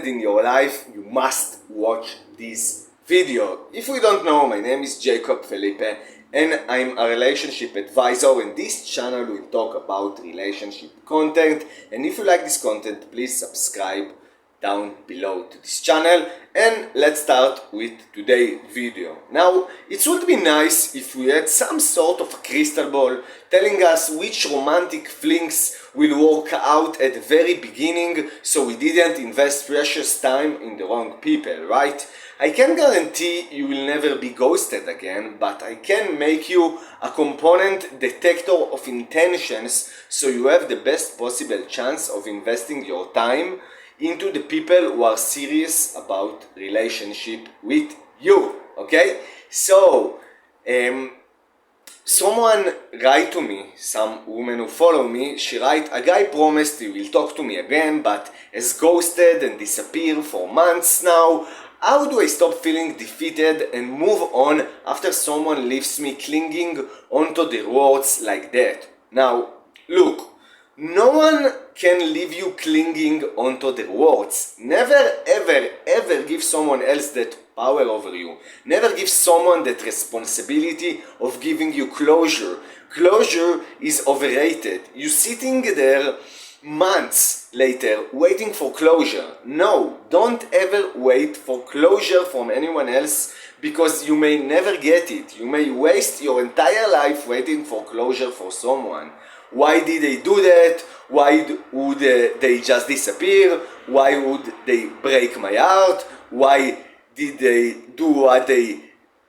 in your life, you must watch this video. If you don't know, my name is Jacob Felipe and I'm a relationship advisor. In this channel we talk about relationship content, and if you like this content, please subscribe down below to this channel. And let's start with today's video. Now, it would be nice if we had some sort of a crystal ball telling us which romantic flings will work out at the very beginning, so we didn't invest precious time in the wrong people, right? I can't guarantee you will never be ghosted again, but I can make you a component detector of intentions, so you have the best possible chance of investing your time into the people who are serious about relationship with you. Okay, so someone write to me, some woman who follow me, she write, a guy promised he will talk to me again but has ghosted and disappeared for months now. How do I stop feeling defeated and move on after someone leaves me clinging onto their words like that? Now, look, no one can leave you clinging onto their words. Never ever give someone else that power over you. Never give someone that responsibility of giving you closure. Closure is overrated. You sitting there months later waiting for closure. No, don't ever wait for closure from anyone else, because you may never get it. You may waste your entire life waiting for closure for someone. Why did they do that? Why would they just disappear? Why would they break my heart? Why did they do what they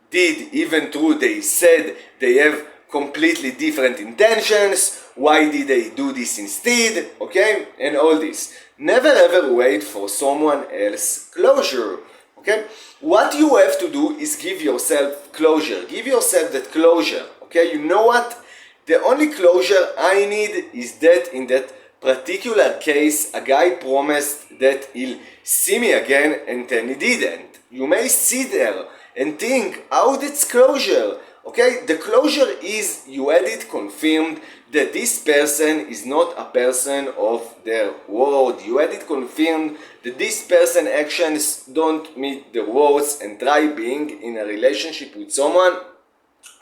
did even though they said they have completely different intentions? Why did they do this instead? Okay? And all this. Never ever wait for someone else's closure. Okay? What you have to do is give yourself closure. Give yourself that closure. Okay? You know what? The only closure I need is that in that particular case, a guy promised that he'll see me again and then he didn't. You may sit there and think, how that's closure? Okay, the closure is you had it confirmed that this person is not a person of their word. You had it confirmed that this person's actions don't meet the words, and try being in a relationship with someone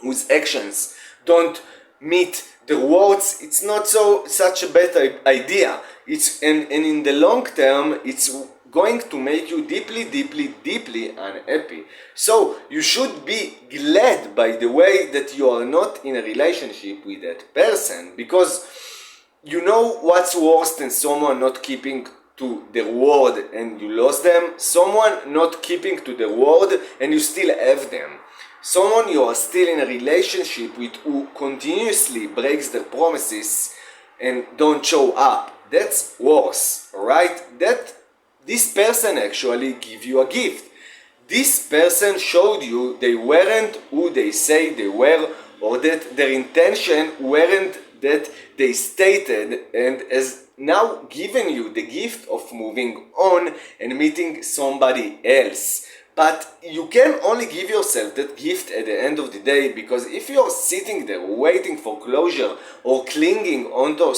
whose actions don't meet the words. It's not such a bad idea. And in the long term, it's going to make you deeply unhappy. So you should be glad, by the way, that you are not in a relationship with that person, because you know what's worse than someone not keeping to their word and you lost them? Someone not keeping to their word and you still have them. Someone you are still in a relationship with who continuously breaks their promises and don't show up. That's worse, alright? This person actually give you a gift. This person showed you they weren't who they say they were, or that their intention weren't that they stated, and has now given you the gift of moving on and meeting somebody else. But you can only give yourself that gift at the end of the day, because if you're sitting there waiting for closure or clinging onto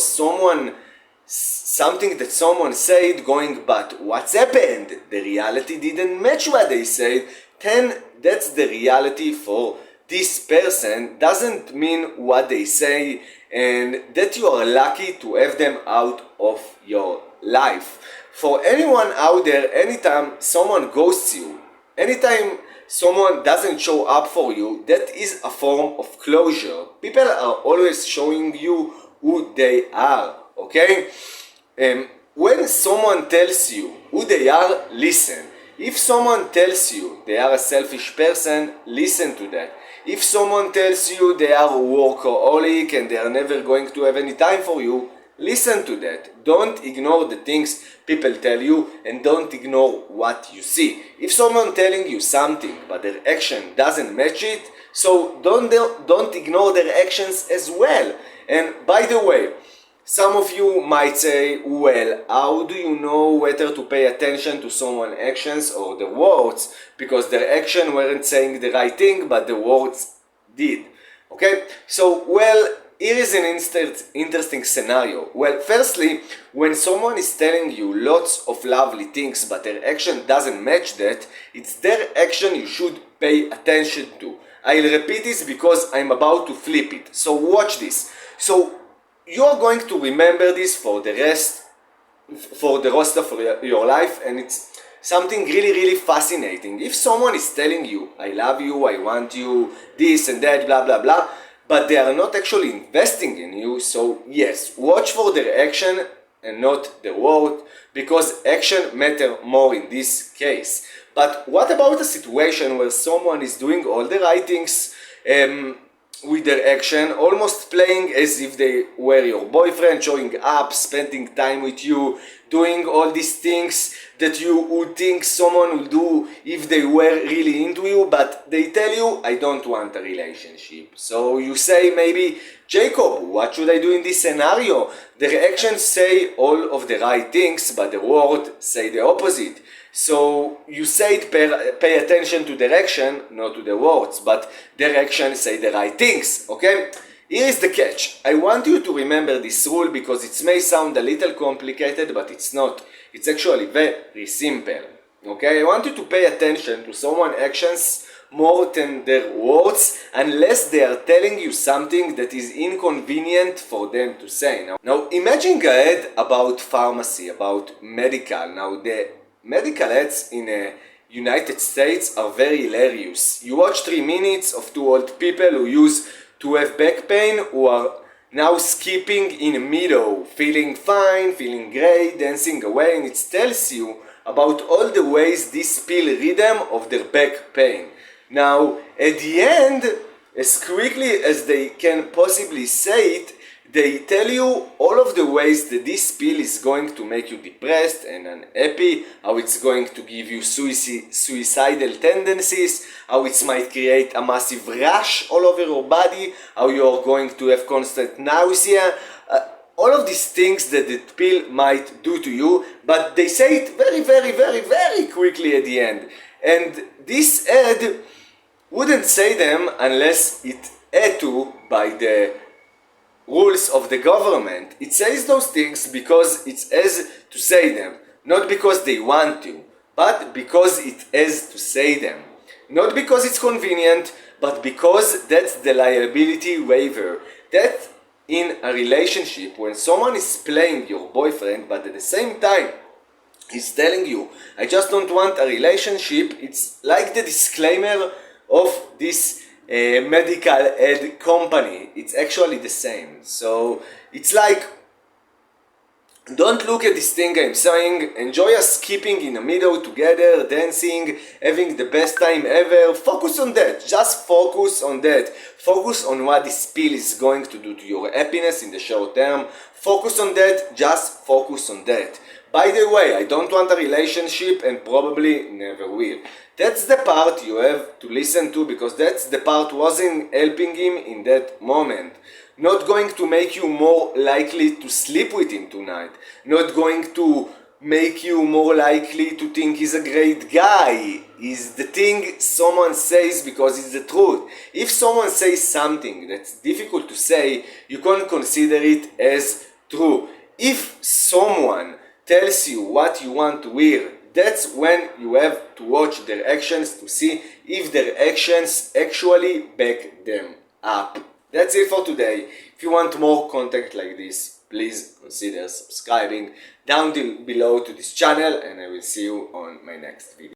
something that someone said, going, but what's happened? The reality didn't match what they said, then that's the reality for this person. Doesn't mean what they say, and that you are lucky to have them out of your life. For anyone out there, anytime someone ghosts you, anytime someone doesn't show up for you, that is a form of closure. People are always showing you who they are, okay? When someone tells you who they are, listen. If someone tells you they are a selfish person, listen to that. If someone tells you they are a workaholic and they are never going to have any time for you, listen to that. Don't ignore the things people tell you, and don't ignore what you see. If someone telling you something but their action doesn't match it, so don't ignore their actions as well. And by the way, some of you might say, well, how do you know whether to pay attention to someone's actions or the words? Because their action weren't saying the right thing, but the words did. Okay? So, well, here is an interesting scenario. Well, firstly, when someone is telling you lots of lovely things but their action doesn't match that, it's their action you should pay attention to. I'll repeat this because I'm about to flip it. So watch this. So you are going to remember this for the rest of your life, and it's something really fascinating. If someone is telling you, I love you, I want you, this and that, blah blah blah, but they are not actually investing in you, so yes, watch for their action and not the word, because action matter more in this case. But what about a situation where someone is doing all the right things with their action, almost playing as if they were your boyfriend, showing up, spending time with you, doing all these things that you would think someone would do if they were really into you, but they tell you, I don't want a relationship. So you say maybe, Jacob, what should I do in this scenario? Their actions say all of the right things, but the words say the opposite. So you say pay attention to their action, not to the words, but their actions say the right things, okay? Here is the catch. I want you to remember this rule because it may sound a little complicated, but it's not. It's actually very simple, okay? I want you to pay attention to someone's actions more than their words, unless they are telling you something that is inconvenient for them to say. Now imagine a ad about pharmacy, about medical. Now the medical ads in the United States are very hilarious. You watch 3 minutes of 2 old people who used to have back pain, who are now skipping in a meadow, feeling fine, feeling great, dancing away, and it tells you about all the ways this pill rhythm of their back pain. Now, at the end, as quickly as they can possibly say it, they tell you all of the ways that this pill is going to make you depressed and unhappy, how it's going to give you suicidal tendencies, how it might create a massive rash all over your body, how you are going to have constant nausea, all of these things that the pill might do to you, but they say it very quickly at the end. And this ad wouldn't say them unless it had to by the rules of the government. It says those things because it has to say them, not because they want to, but because it has to say them. Not because it's convenient, but because that's the liability waiver. That in a relationship, when someone is playing your boyfriend, but at the same time he's telling you, I just don't want a relationship, it's like the disclaimer of this medical ad company. It's actually the same. So it's like, don't look at this thing I'm saying, enjoy us skipping in the middle together, dancing, having the best time ever. Focus on that, just focus on that. Focus on what this pill is going to do to your happiness in the short term. Focus on that, just focus on that. By the way, I don't want a relationship and probably never will. That's the part you have to listen to, because that's the part wasn't helping him in that moment. Not going to make you more likely to sleep with him tonight. Not going to make you more likely to think he's a great guy. Is the thing someone says because it's the truth. If someone says something that's difficult to say, you can consider it as true. If someone tells you what you want to hear, that's when you have to watch their actions to see if their actions actually back them up. That's it for today. If you want more content like this, please consider subscribing down below to this channel, and I will see you on my next video.